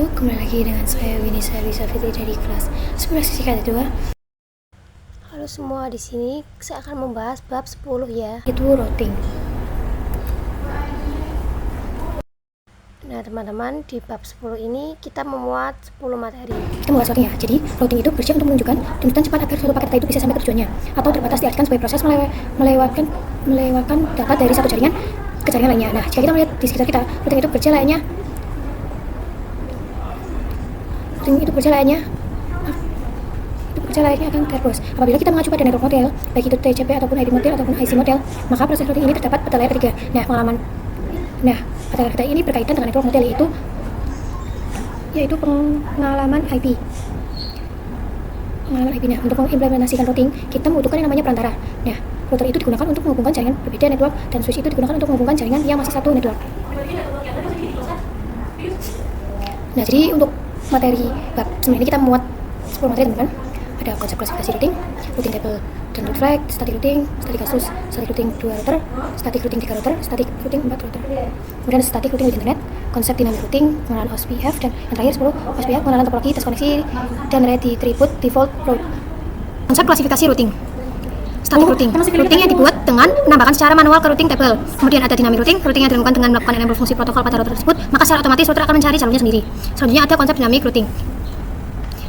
Halo, kembali lagi dengan saya Winisa Fitri dari kelas 11 fisika 2. Halo semua, di sini saya akan membahas bab 10 ya. Itu routing. Nah, teman-teman, di bab 10 ini kita memuat 10 materi. Kita membuat routing ya. Jadi, routing itu bersih untuk menunjukkan tuntutan cepat agar suatu paket data itu bisa sampai ke tujuannya, atau terbatas diartikan sebagai proses melewatkan data dari satu jaringan ke jaringan lainnya. Nah, jika kita melihat di sekitar kita, routing itu bekerja layaknya akan terbos. Apabila kita mengacu pada network model, baik itu TCP ataupun IP model ataupun IC model, maka proses routing ini terdapat pada layer ketiga. Pada layer ketiga ini berkaitan dengan network model yaitu pengalaman IP. Nah, untuk mengimplementasikan routing, kita membutuhkan yang namanya perantara. Nah, router itu digunakan untuk menghubungkan jaringan berbeda network, dan switch itu digunakan untuk menghubungkan jaringan yang masih satu network. Nah, jadi untuk materi bab 9 ini kita memuat 10 materi, teman-teman. Ada konsep klasifikasi routing table, dan route flag, static routing, static kasus, static routing 2 router, static routing 3 router, static routing 4 router. Kemudian static routing with internet, konsep dynamic routing, pengenalan OSPF, dan yang terakhir 10 OSPF, pengenalan topologi, tes koneksi, dan ready tribute default route. Konsep klasifikasi routing. Static routing yang dibuat dengan menambahkan secara manual ke routing table. Kemudian ada dynamic routing yang dilakukan dengan melakukan enable fungsi protokol pada router tersebut, maka secara otomatis router akan mencari jalurnya sendiri. Selanjutnya ada konsep dynamic routing.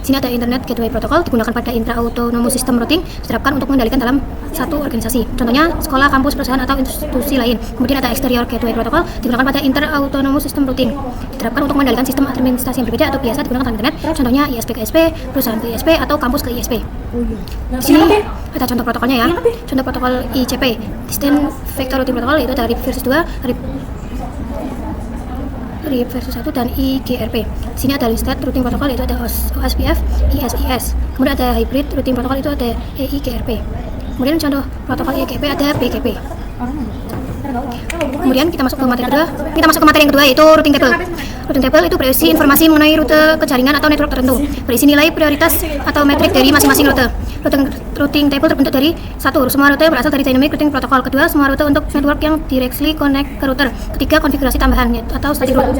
Di sini ada Internet Gateway Protocol, digunakan pada intra-autonomous system routing, diterapkan untuk mengendalikan dalam satu organisasi, contohnya sekolah, kampus, perusahaan, atau institusi lain. Kemudian ada Exterior Gateway Protocol, digunakan pada inter-autonomous system routing, diterapkan untuk mengendalikan sistem administrasi yang berbeda atau biasa digunakan dalam internet, contohnya ISP ke ISP, perusahaan ke ISP, atau kampus ke ISP. Di sini ada contoh protokolnya ya. Contoh protokol ICP, Distant Vector Routing Protocol, itu dari versus 2, RIP versus 1, dan IGRP. Di sini ada listed routing protokol, itu ada OSPF, ISIS. Kemudian ada hybrid routing protokol, itu ada EIGRP. Kemudian contoh protokol EGP ada BGP. Kemudian kita masuk ke materi yang kedua yaitu routing table. Routing table itu berisi informasi mengenai rute ke jaringan atau network tertentu, berisi nilai prioritas atau metrik dari masing-masing rute. Routing table terbentuk dari satu, semua rute berasal dari dynamic routing protocol. Kedua, semua rute untuk network yang directly connect ke router. Ketiga, konfigurasi tambahan atau static route.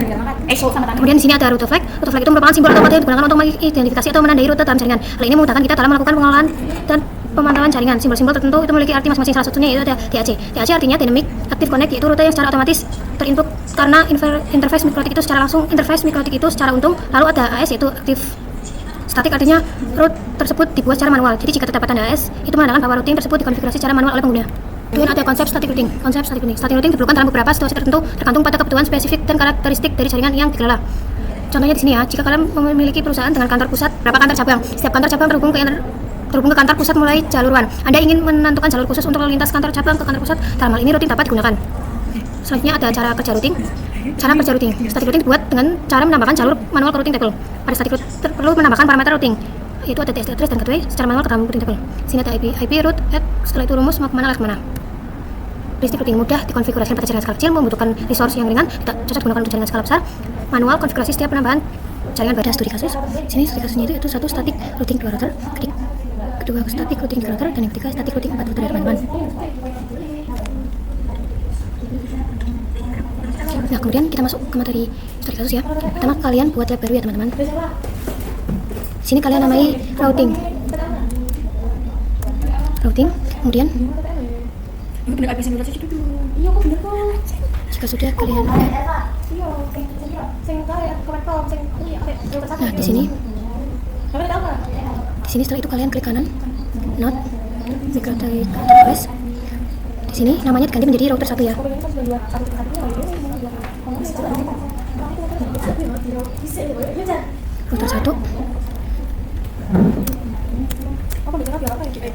Kemudian di sini ada route flag. Route flag itu merupakan simbol atau kode yang digunakan untuk mengidentifikasi atau menandai rute dalam jaringan. Hal ini memudahkan kita dalam melakukan pengelolaan dan pemantauan jaringan. Simbol-simbol tertentu itu memiliki arti masing-masing, salah satunya yaitu ada DAC. DAC artinya Dynamic Active Connect, yaitu rute yang secara otomatis terinput karena interface mikrotik itu secara langsung, secara untung. Lalu ada AS yaitu Active Static, artinya route tersebut dibuat secara manual. Jadi jika terdapat tanda AS, itu menandakan bahwa routing tersebut dikonfigurasi secara manual oleh pengguna. Kemudian ada konsep static routing. Static routing diperlukan dalam beberapa situasi tertentu tergantung pada kebutuhan spesifik dan karakteristik dari jaringan yang dikelola. Contohnya di sini ya, jika kalian memiliki perusahaan dengan kantor pusat, berapa kantor cabang, setiap kantor cabang terhubung ke kantor pusat mulai jalur WAN. Anda ingin menentukan jalur khusus untuk lalu lintas kantor cabang ke kantor pusat, dalam hal ini routing dapat digunakan. Selanjutnya ada cara kerja routing. Static routing dibuat dengan cara menambahkan jalur manual ke routing table. Pada static routing perlu menambahkan parameter routing, yaitu ada TCP address dan gateway secara manual ke dalam routing table. Sini ada IP route, setelah itu rumus mau kemana, kemana. Basic routing mudah dikonfigurasi pada jaringan skala kecil, membutuhkan resource yang ringan, tidak cocok digunakan untuk jaringan skala besar. Manual konfigurasi setiap penambahan jaringan pada studi kasus. Sini studi kasusnya itu satu static routing 2 router, kedua static routing 3 router, dan yang ketiga static routing 4 router ya teman-teman. Nah, kemudian kita masuk ke materi studi kasus ya. Pertama, kalian buat lab baru ya teman-teman. Sini kalian namai routing. Kemudian jika sudah kalian nah di sini setelah itu kalian klik kanan not microtik address. Di sini namanya diganti menjadi router 1 ya.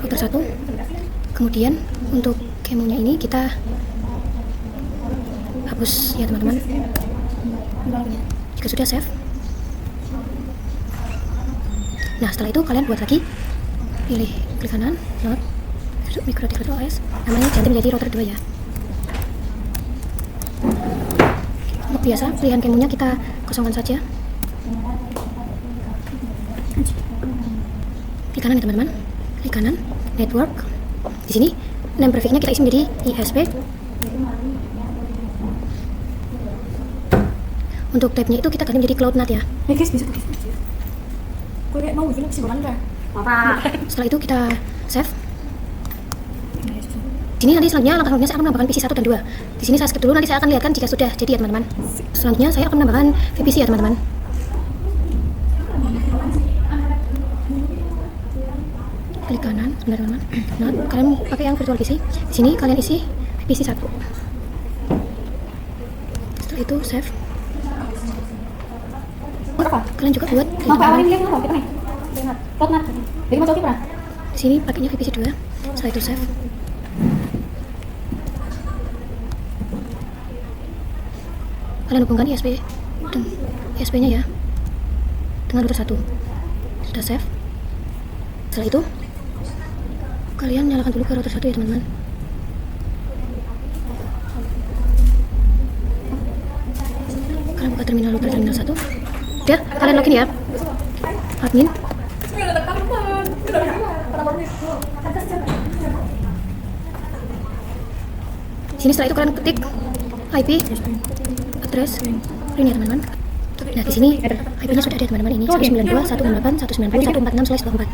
Router 1. Kemudian untuk kemonya ini kita hapus ya teman-teman. Jika sudah save, nah setelah itu kalian buat lagi, pilih klik kanan not microtik OS, namanya ganti menjadi router 2 ya. Untuk biasa pilihan kemonya kita kosongkan saja. Klik kanan ya teman-teman, klik kanan network. Di sini name prefix-nya kita isi menjadi ISP. Untuk tabnya itu kita ganti menjadi CloudNAT ya. Guys, bisa guys. Gue kayak mau bikin kesimpulan kan? Setelah itu kita save. Sini nanti selanjutnya langkah selanjutnya saya akan menambahkan PC 1 dan 2. Di sini saya skip dulu, nanti saya akan lihatkan jika sudah jadi ya teman-teman. Selanjutnya saya akan menambahkan VPC ya teman-teman. Klik kanan, sebentar teman-teman. Nah, kalian pakai yang virtual PC. Di sini kalian isi VPC 1. Setelah itu save. Kalian juga buat Mau awarin dia apa kita nih? Ingat, CloudNAT. Jadi mau coba di sini pakainya VPC 2. Setelah itu save. Kalian hubungkan ISP dan ISP-nya ya dengan router 1. Sudah save. Setelah itu kalian nyalakan dulu ke router 1 ya teman-teman. Kalian buka terminal router terminal 1. Udah, kalian login ya. Admin. Sini setelah itu kalian ketik IP address print ya teman-teman. Nah di sini IP-nya sudah ada teman-teman, ini 192.168.190.146/24.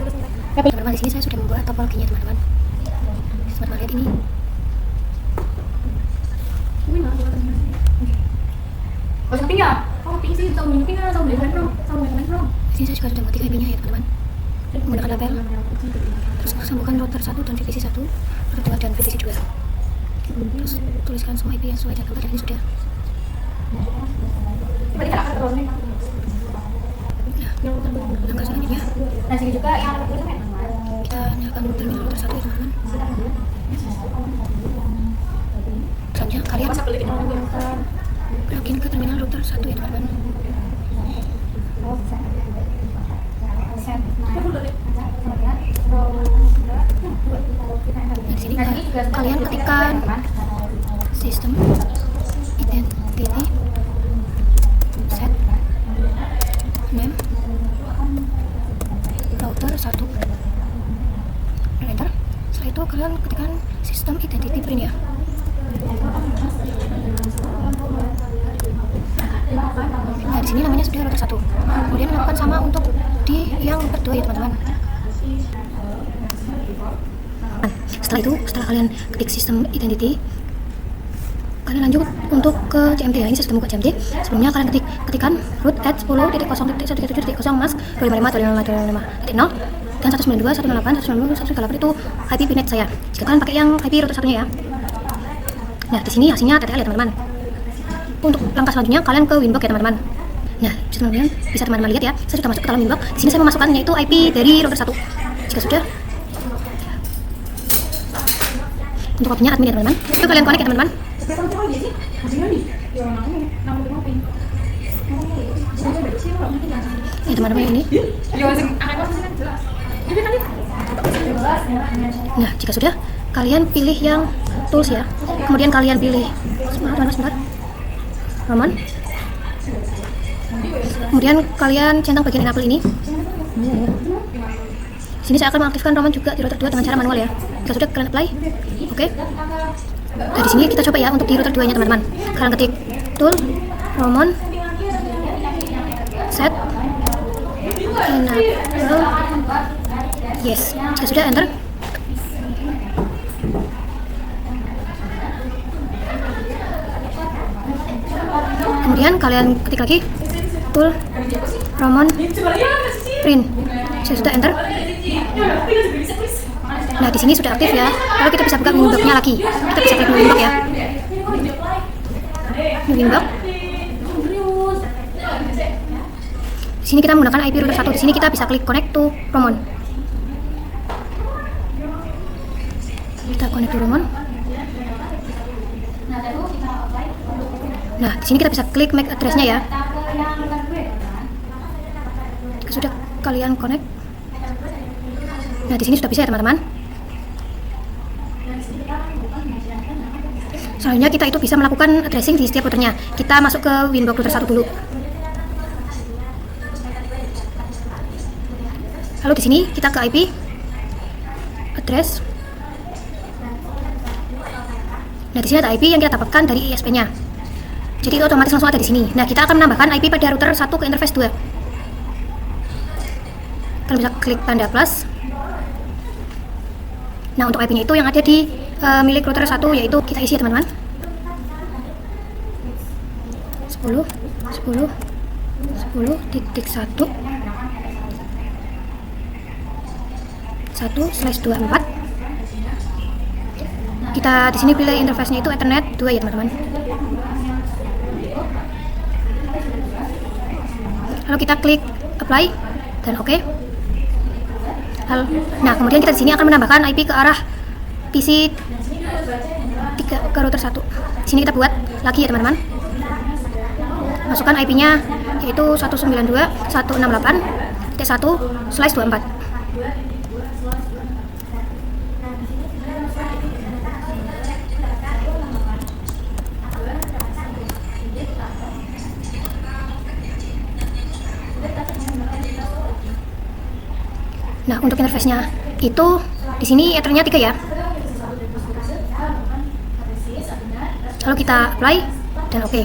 Teman-teman di sini saya sudah membuat topologinya teman-teman. Teman-teman lihat ini. Oh, shopping ya? Oh, shopping sih, tahu shopping kan, tahu beli handphone belum? Tahu beli handphone belum? Di sini saya sudah mengetik IP-nya ya teman-teman. Menggunakan label. Terus sambungkan router 1 dan VPC 1, router 2 dan VPC 2. Terus tuliskan semua IP yang sesuai dengan gambar dan ini sudah. Berarti tak terus nih. Langkah selanjutnya Nah, sini juga yang ada tulisannya. kita nyalakan terminal router 1 ya teman-teman. Selanjutnya kalian login ke terminal router 1 ya teman-teman. Nah, di sini kalian ketikkan sistem identity set name router 1 dan enter. Setelah itu kalian ketikkan sistem identity print ya. Nah di sini namanya sudah router 1. Kemudian lakukan sama untuk di yang router 2 ya teman-teman. Setelah itu, setelah kalian ketik sistem identity, kalian lanjut untuk ke CMD ya. Ini sistem buka CMD. Sebelumnya kalian ketikkan root at 10.0.1.7.0 mask 255.255.0 dan 192.168.190.198 itu IP PNet saya. Jika kalian pakai yang IP router 1-nya ya. Nah di sini hasilnya TTL ya teman-teman. Untuk langkah selanjutnya kalian ke Winbox ya teman-teman. Nah bisa teman-teman lihat ya, saya sudah masuk ke dalam Winbox. Di sini saya memasukkan yaitu IP dari router 1. Jika sudah, untuk kopinya admin ya teman-teman. Itu kalian connect ya teman-teman. Ya teman-teman ini. Nah jika sudah, kalian pilih yang tools ya. Kemudian kalian pilih sebentar. Roman. Kemudian kalian centang bagian enable ini. Sini saya akan mengaktifkan Roman juga di router 2 dengan cara manual ya. Jika sudah kalian apply. Oke. Nah di sini kita coba ya untuk di router 2-nya teman-teman. Kalian ketik tool Roman set enable yes. Jika sudah enter. Kemudian kalian ketik lagi tool Roman print. Jika sudah enter. Nah di sini sudah aktif ya. Lalu kita bisa buka Winbox-nya lagi. Kita bisa klik Winbox ya. Winbox. Di sini kita menggunakan IP router 1. Di sini kita bisa klik connect to Roman. Kita connect to Roman. Nah di sini kita bisa klik MAC address-nya ya. Sudah kalian connect. Nah di sini sudah bisa ya teman-teman. Selanjutnya kita itu bisa melakukan addressing di setiap routernya. Kita masuk ke Winbox router 1 dulu. Lalu di sini kita ke IP address. Nah di sini ada IP yang kita dapatkan dari ISP-nya. Jadi itu otomatis langsung ada di sini. Nah, kita akan menambahkan IP pada router 1 ke interface 2. Kalian bisa klik tanda plus. Nah, untuk IP-nya itu yang ada di milik router 1, yaitu kita isi ya teman-teman. 10.10.10.1 1/24. Kita di sini pilih interface-nya itu Ethernet 2 ya teman-teman. Lalu kita klik apply dan oke. Nah, kemudian kita di sini akan menambahkan IP ke arah PC 3 ke router 1. Di sini kita buat lagi ya teman-teman. Masukkan IP-nya yaitu 192.168.1/24. Nah, untuk interface-nya itu di sini Ethernet 3 ya. Lalu kita apply dan oke.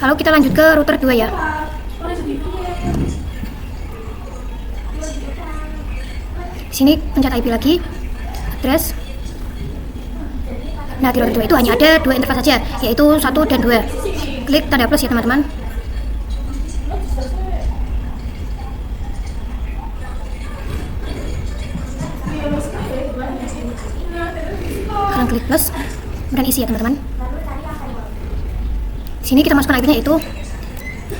Lalu kita lanjut ke router 2 ya. Di sini pencet IP lagi, address. Nah, di router 2 itu hanya ada 2 interface saja, yaitu 1 dan 2. Klik tanda plus ya teman-teman. Kalian klik plus, kemudian isi ya teman-teman. Di sini kita masukkan IP-nya itu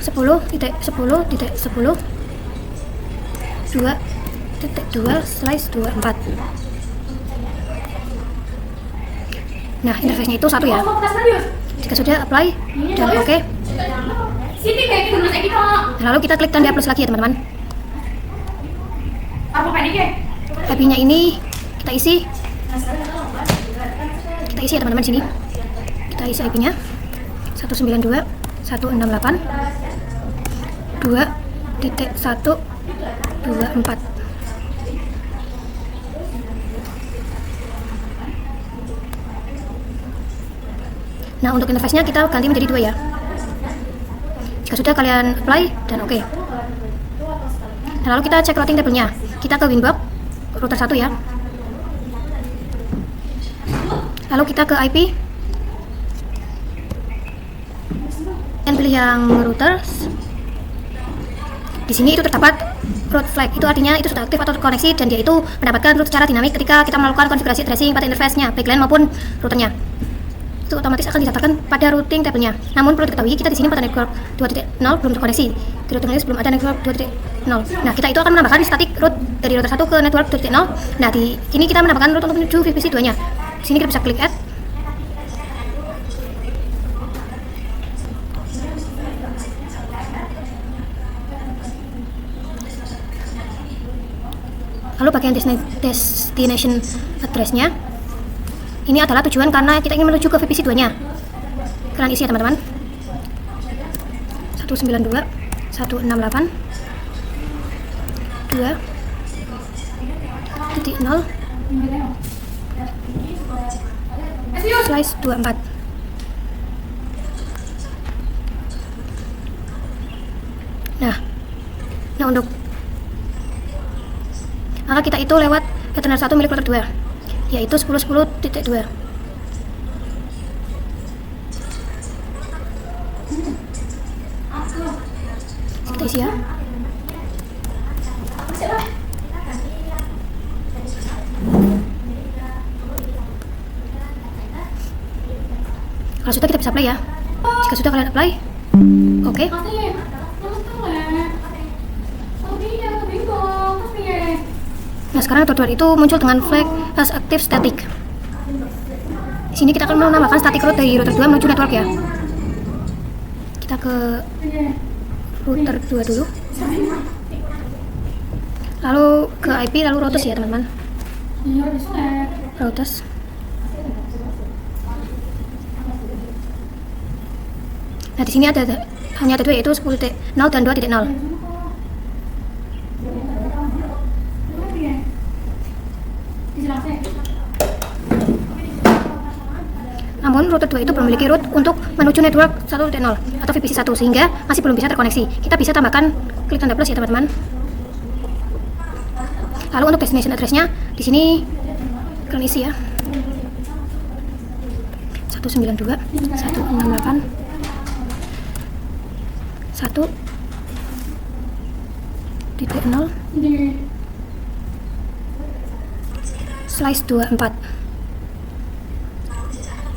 10.10.10.2/24. Nah, interface-nya itu 1 ya. Jika sudah apply dan oke. Lalu kita klik tanda plus lagi ya teman-teman. IP-nya ini kita isi ya teman-teman. Sini kita isi IP-nya 192.168.2.1/24. Nah, untuk interface-nya kita ganti menjadi 2 ya. Jika sudah, kalian apply dan oke. Nah, lalu kita cek routing table-nya. Kita ke Winbox router 1 ya. Lalu kita ke IP dan pilih yang routers. Di sini itu terdapat route flag, itu artinya itu sudah aktif atau terkoneksi dan dia itu mendapatkan route secara dinamik ketika kita melakukan konfigurasi addressing pada interface-nya, baik LAN maupun routernya. Itu otomatis akan didaftarkan pada routing table-nya. Namun perlu diketahui kita di sini pada network 2.0 belum terkoneksi. Di routing list belum ada network 2.0. Nah, kita itu akan menambahkan static route dari router 1 ke network 2.0. Nah, di sini kita menambahkan route untuk menuju VPC 2-nya. Di sini kita bisa klik add. Lalu bagian destination address-nya ini adalah tujuan karena kita ingin menuju ke VPC 2-nya. Kalian isi ya teman-teman. 192.168.2.0/24. Nah, untuk maka kita itu lewat Ethernet 1 milik router 2, yaitu 10.10.2. Kita isi ya. Kalau sudah, kita bisa apply ya. Jika sudah, kalian apply. Oke. Nah, sekarang router itu muncul dengan flag as active static. Di sini kita akan menambahkan static route dari router 2 menuju network ya. Kita ke router 2 dulu. Lalu ke IP, lalu routers ya teman-teman. Routers. Nah, di sini hanya ada 2, yaitu 10.0 dan 2.0. Namun router 2 itu belum memiliki root untuk menuju network 1.0 atau VPC 1 sehingga masih belum bisa terkoneksi. Kita bisa tambahkan klik tanda plus ya teman-teman. Lalu untuk destination address-nya di sini kalian isi ya. 192 168 1.0 slice 24.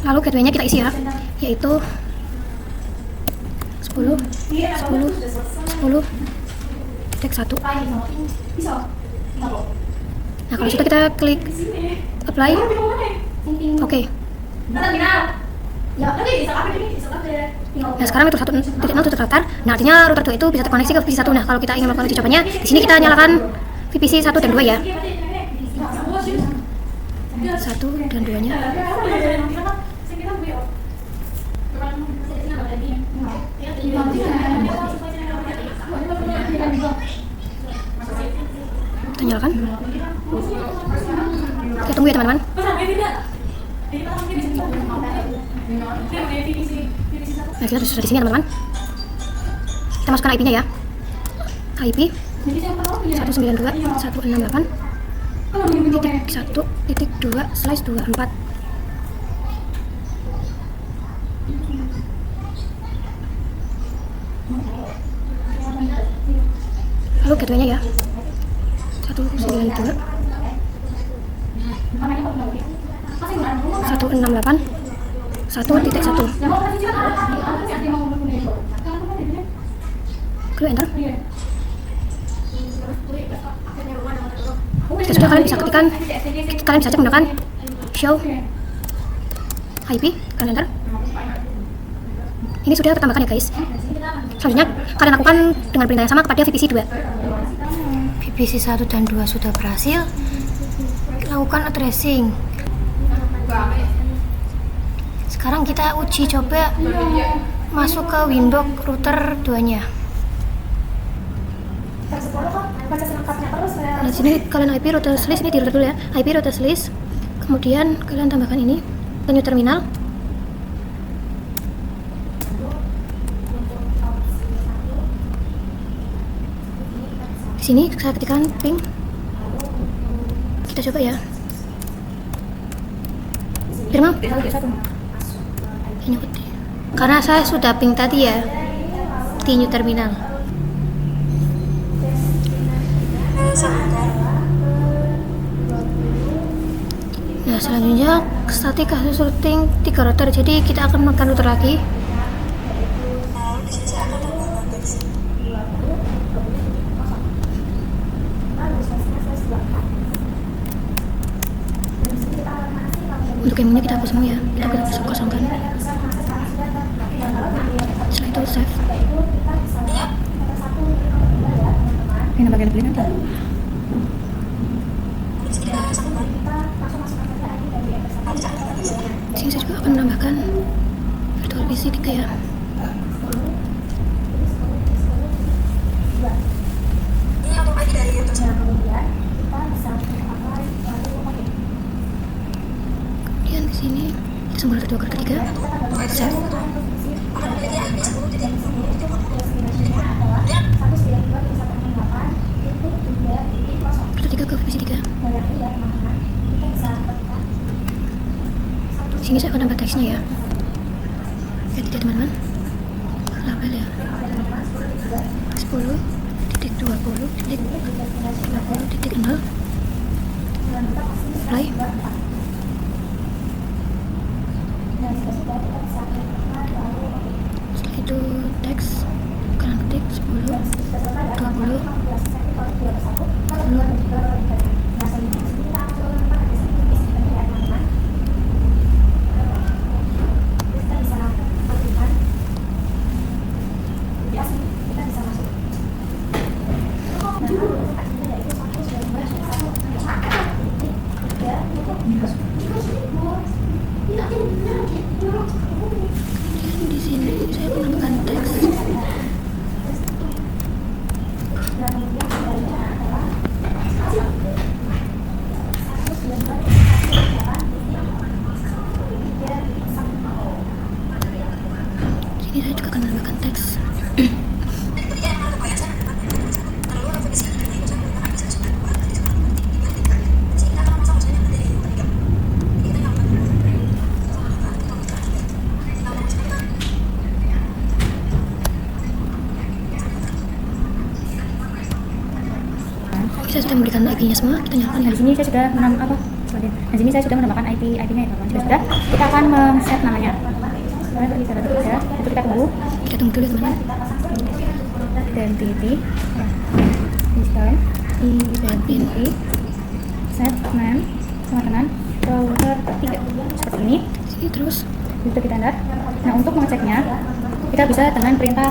Lalu gateway-nya kita isi ya, yaitu 10 titik 1. Nah, kalau sudah kita klik apply. Oke. Nah, sekarang router 1.0 itu terdaftar. Nah, artinya router 2 itu bisa terkoneksi ke VPC 1. Nah, kalau kita ingin melakukan uji cobanya, di sini kita nyalakan VPC 1 dan 2 ya. 1 dan 2-nya. Kita nyalakan. Kita tunggu ya teman-teman. Nah, kita sudah di sini teman-teman. Kita masukkan IP-nya ya. IP 192.168.1.1.2/24. Lalu gateway-nya ya. 192 168 1.1. Klik enter. Jika sudah, kalian bisa ketikkan, kalian bisa cek menggunakan show IP, kalian enter. Ini sudah tertambahkan ya guys. Selanjutnya kalian lakukan dengan perintah yang sama kepada VPC 2. VPC 1 dan 2 sudah berhasil. Lakukan addressing. Sekarang kita uji coba masuk ke window router 2-nya. Nah, di sini kalian IP router list, ini di router dulu ya. IP router list. Kemudian kalian tambahkan ini ke new terminal. Di sini saya ketikkan ping. Kita coba ya. Firman. Ini putih. Karena saya sudah ping tadi ya di new terminal. Nah, selanjutnya static kasus routing 3 router. Jadi kita akan melakukan router lagi. Untuk yang ini kita hapus semua ya. Kita kosongkan. Setelah itu save. Ini bagian pilih nanti. Di sini saya juga akan menambahkan virtual PC 3 ya. Kemudian di sini simbol virtual card ketiga, save. Ketiga ke VPC 3. Sini saya akan tambah teksnya ya. Lihat ya teman-teman. Label ya. 10.20.20.0. Play. Setelah itu teks kalian ketik 10.20.10. Di sini saya menambahkan teks Saya sudah memberikan IP-nya semua, kita nyalakan ya. Nah, di sini saya sudah di sini saya sudah menambahkan IP-nya ya teman-teman. Jika sudah, kita akan men-set namanya. Kemudian kita ya, itu kita tunggu. Kita tunggu dulu ya teman-teman. Identity, system, identity, set name, sama dengan router 3 seperti ini. Sini terus. Itu kita enter. Nah, untuk mengeceknya kita bisa dengan perintah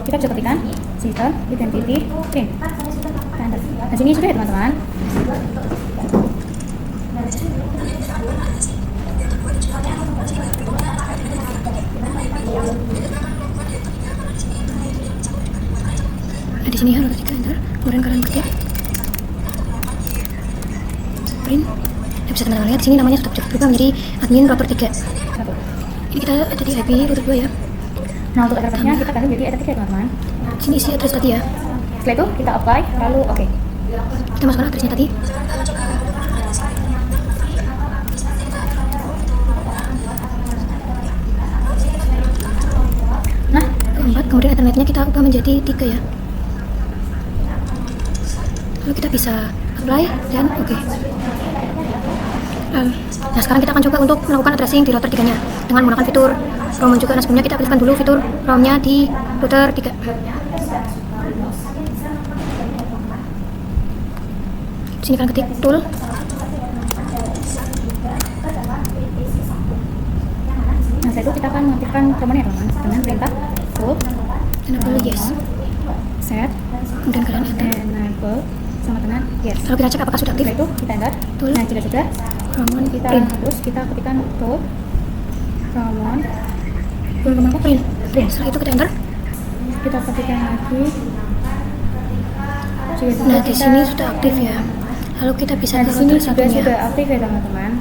kita bisa ketikkan system identity print. Kita enter. Nah, sini sudah ya teman-teman. Nah, di sini harus kita enter. Kemudian kalian ketik print. Nah, bisa teman-teman lihat di sini namanya sudah berubah menjadi admin router 3. Satu. Ini kita ada di IP router 2 ya. Nah, untuk address-nya kita ganti menjadi address 3 teman-teman. Di sini isi address tadi ya. Setelah itu kita apply lalu oke. Kita masukkan addressnya tadi. Nah, Keempat, kemudian internetnya kita ubah menjadi 3 ya. Lalu kita bisa apply dan oke. Nah, sekarang kita akan coba untuk melakukan addressing di router 3-nya dengan menggunakan fitur ROM juga. Nah, sebelumnya kita aktifkan dulu fitur ROM-nya di router 3. Di sini kalian ketik tool. nah setelah itu kita akan mengaktifkan romannya teman-teman dengan perintah tool Enable yes. set Kemudian kalian enter. enable sama dengan yes. Lalu kita cek apakah sudah aktif. Setelah itu kita enter. Tool. Nah, jika sudah Ramon kita print. hapus, kita ketikkan tool Ramon Print. Setelah itu kita enter. kita ketikkan lagi. Jika sudah, Nah, di kita- sini sudah aktif ya. Lalu kita bisa Nah, ke di sini router juga satunya. sudah aktif ya teman-teman.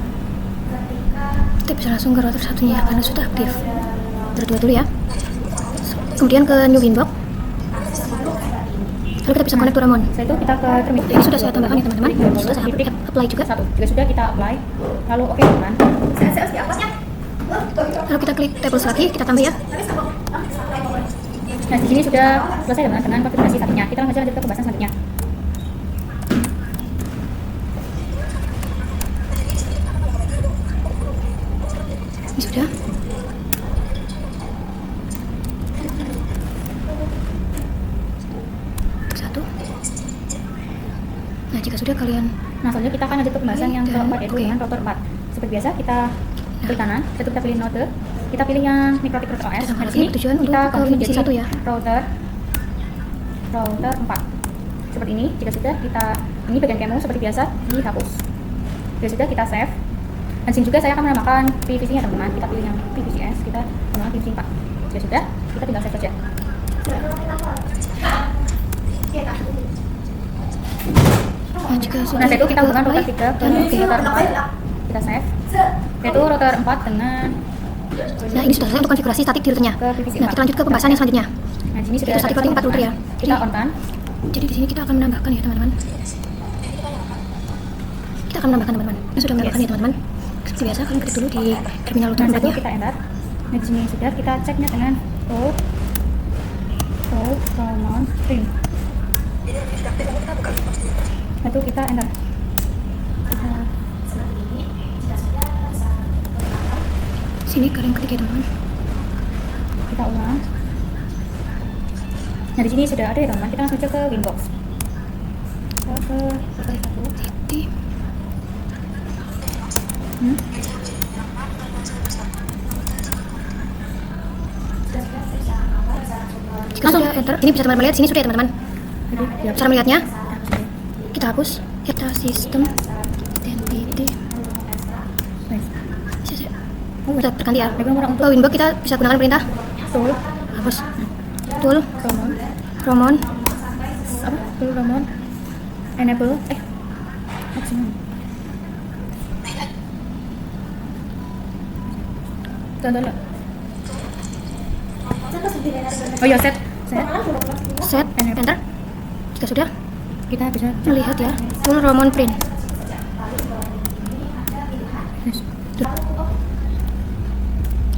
Kita bisa langsung ke router satunya ya, karena sudah aktif. Berdua dulu ya. Kemudian ke new inbox. Lalu kita bisa connect to Ramon. Setelah itu kita ke terminal. Ini sudah saya tambahkan ya teman-teman. Sudah saya apply juga. Satu. Jika sudah kita apply lalu oke teman. Lalu kita klik tables lagi, kita tambah ya. Nah, di sini sudah selesai teman dengan konfigurasi satunya. Kita langsung lanjut ke pembahasan selanjutnya. Ini sudah. Satu. Nah, jika sudah kalian Nah, selanjutnya kita akan lanjut ke pembahasan yang Dan, keempat yaitu oke. dengan router 4. Seperti biasa kita klik kanan, setelah itu kita pilih node, kita pilih yang Microtik Router OS. Kita Nah, di sini tujuan untuk kita ke konfigurasi divisi jadi 1 ya. router 4. Seperti ini. Jika sudah kita ini bagian kemo seperti biasa dihapus. Jika sudah kita save. Dan di sini juga saya akan menambahkan PVC-nya teman-teman. Kita pilih yang PVCS, kita menambahkan PVC 4. Jika sudah, kita tinggal save saja. nah, jika sudah Nah, setelah itu kita hubungkan router 3 ke dan oke. router 4. Kita save. Yaitu router 4 dengan Nah, ini sudah selesai untuk konfigurasi statik di routernya. Ke PVC Nah, kita lanjut ke pembahasan yang selanjutnya. Nah, di sini sudah Itu static routing 4 router ya. Kita on kan. Jadi di sini kita akan menambahkan ya teman-teman. Kita akan menambahkan teman-teman. Ini sudah menambahkan ya teman-teman. Seperti biasa kalian ketik dulu di terminal router Nah, setelah itu tempatnya. kita enter. Nah, di sini sudah kita ceknya dengan tool Ramon print. Nah, itu kita enter. Sini kalian ketik ya teman-teman. Kita ulang. Nah, di sini sudah ada ya teman-teman. Kita langsung aja ke Winbox. Kita ke router 1. Titik. Jika sudah enter, ini bisa teman-teman lihat. Sini sudah ya teman-teman. Jadi, ya, Cara melihatnya, kita hapus. Kita sistem identity. nice. Bisa. Oh, udah terganti ya. Pegang orang untuk Untuk Winbox kita bisa gunakan perintah tool hapus. Tool Ramon. Ramon. Apa? Tool Ramon. Enable. Maksimum. Tonton nggak? Oh ya, set. Set enter. Jika sudah, Kita bisa melihat ya tool Ramon print. Yes.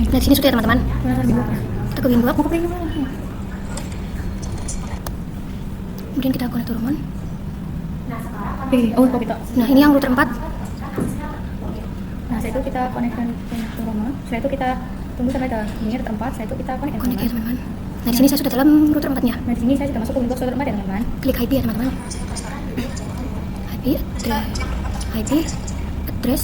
Nah, di sini sudah ya teman-teman. Kita cari Winbox. Kita ke Winbox. Mau ke print mana? Kemudian kita konektor roman. Oh, kok kita. Nah, ini yang router 4. Nah, setelah itu kita konekkan ke rumah. Setelah itu kita tunggu sampai ke ini router 4. Setelah itu kita konekkan Connect ya teman-teman. Nah, di sini saya sudah dalam router 4-nya. Nah, di sini saya sudah masuk ke Windows router 4 ya teman-teman. Klik IP ya teman-teman. IP address.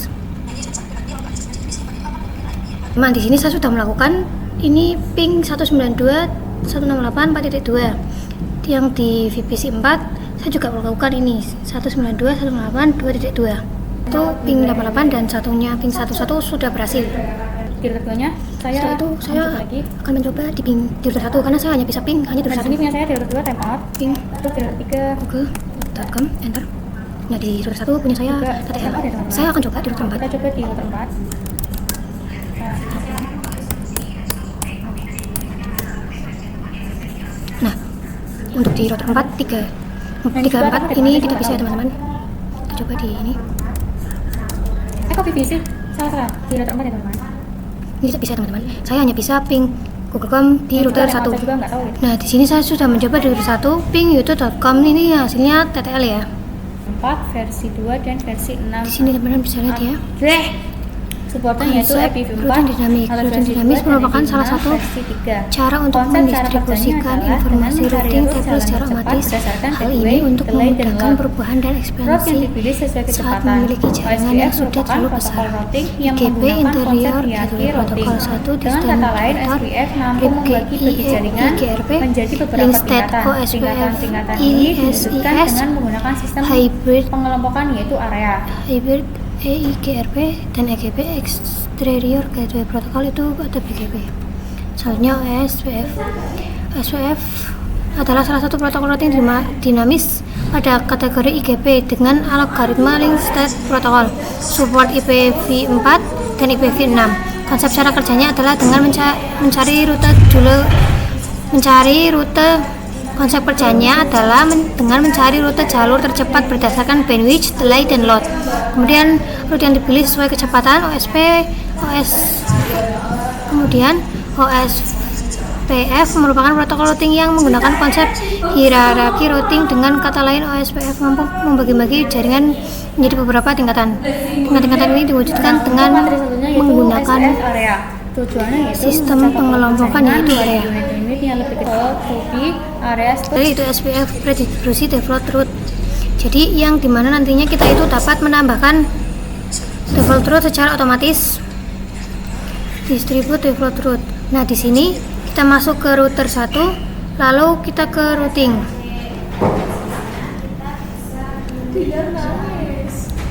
Teman, di sini saya sudah melakukan ini ping 192.168.4.2. Yang di VPC 4 saya juga melakukan ini 192.168.2.2. Itu ping 88 dan satunya ping 11 sudah berhasil. Di router 2-nya saya Setelah itu saya coba lagi. akan mencoba di ping di router 1 karena saya hanya bisa ping hanya di Nah, di router sini 1. punya saya di router 2 timeout. Ping Terus di router 3 google.com enter. Nah, di router 1 punya saya Juga TTL. ada, teman-teman. Saya akan coba di router 4. kita coba di router 4. Nah, untuk di router 4 34 ini tidak bisa ya teman-teman. Kita coba di ini. Kok VPC? Salah di router 4 ya teman-teman. Ini tidak bisa teman-teman. Saya hanya bisa ping google.com di router 1. Saya juga nggak tahu. Nah, di sini saya sudah mencoba di router 1 ping youtube.com ini hasilnya TTL ya. 4 versi 2 dan versi 6. Di sini teman-teman bisa lihat ya. Supportnya yaitu Konsep IPv4, routing dinamik. Halo Routing versi dinamis 2 dan merupakan IPv6 salah satu versi 3. cara untuk Konsep cara mendistribusikan kerjanya adalah informasi dengan routing variabel tabel jalan secara cepat otomatis. berdasarkan Hal delay, ini untuk delay, dan memudahkan load. perubahan dan Route yang ekspansi dipilih sesuai saat kecepatan. memiliki jaringan yang OSPF sudah terlalu merupakan besar. protokol routing yang IGP menggunakan konsep interior hierarki gateway routing. protokol 1 Dengan kata lain, distant SPF mampu membagi bagi jaringan IGRP menjadi beberapa instead tingkatan. OSPF Tingkatan-tingkatan ini diwujudkan ISIS dengan menggunakan sistem hybrid pengelompokan yaitu area. hybrid EIGRP dan EGP exterior gateway protocol itu ada BGP. Selanjutnya OSPF. OSPF adalah salah satu protokol routing dinamis pada kategori IGP dengan algoritma link state protocol, support IPv4 dan IPv6. Konsep cara kerjanya adalah dengan mencari rute. Konsep kerjanya adalah dengan mencari rute jalur tercepat berdasarkan bandwidth, delay, dan load. Kemudian rute yang dipilih sesuai kecepatan Kemudian OSPF merupakan protokol routing yang menggunakan konsep hierarki routing. Dengan kata lain, OSPF mampu membagi-bagi jaringan menjadi beberapa tingkatan. Tingkatan ini diwujudkan dengan menggunakan Tujuannya yaitu sistem pengelompokan yaitu area. unit yang lebih kecil di area Jadi itu SPF predistribusi default route. Jadi yang dimana nantinya kita itu dapat menambahkan default route secara otomatis. Distribute default route. Nah, di sini kita masuk ke router 1, lalu kita ke routing.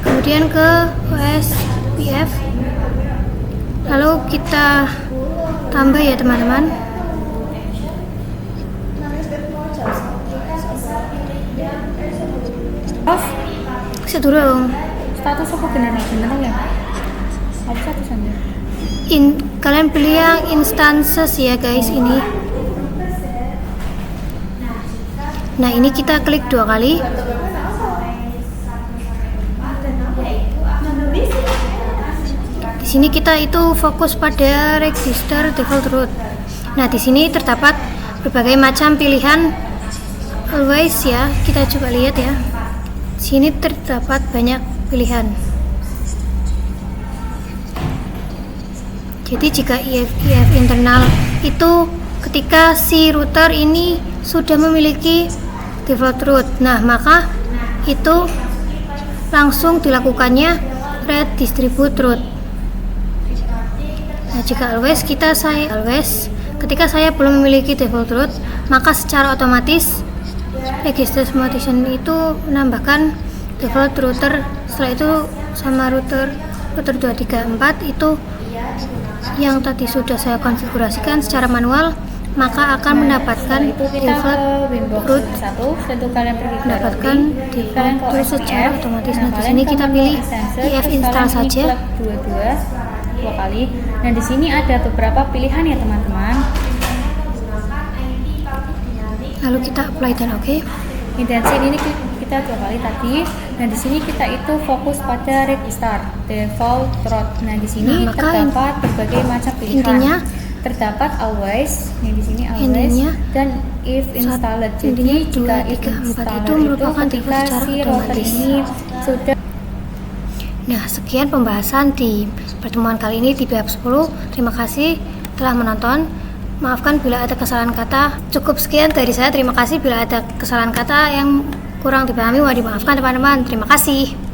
Kemudian ke OSPF. Lalu kita tambah ya teman-teman. Sedurung. Status apa benar ya? Ada status aja. Kalian pilih yang instances ya guys ini. Nah, ini kita klik 2 kali. Di sini kita itu fokus pada register default route. Nah, di sini terdapat berbagai macam pilihan always ya. Kita coba lihat ya. Di sini terdapat banyak pilihan. Jadi jika IF internal itu ketika si router ini sudah memiliki default route, nah maka itu langsung dilakukannya redistribute route. Nah, jika always ketika saya belum memiliki default route, maka secara otomatis register mutation itu menambahkan default router. Setelah itu sama router 234 itu yang tadi sudah saya konfigurasikan secara manual, maka akan mendapatkan default route, mendapatkan default route secara otomatis. Nah, di sini kita pilih IF install saja. Dua kali. Nah, di sini ada beberapa pilihan ya teman-teman. Lalu kita apply dan oke. Intensi ini kita 2 kali tadi. Nah, di sini kita itu fokus pada register default route. Nah, di sini Nah, maka terdapat berbagai macam pilihan. Intinya terdapat always yang di sini always Intinya, dan if installed. intinya Jadi jika 2, if 3, 4 installed itu merupakan tipe ketika secara si router otomatis. ini sudah. Nah, sekian pembahasan di pertemuan kali ini di bab 10. Terima kasih telah menonton. Maafkan bila ada kesalahan kata. Cukup sekian dari saya. Terima kasih bila ada kesalahan kata yang kurang dipahami, mohon dimaafkan teman-teman. Terima kasih.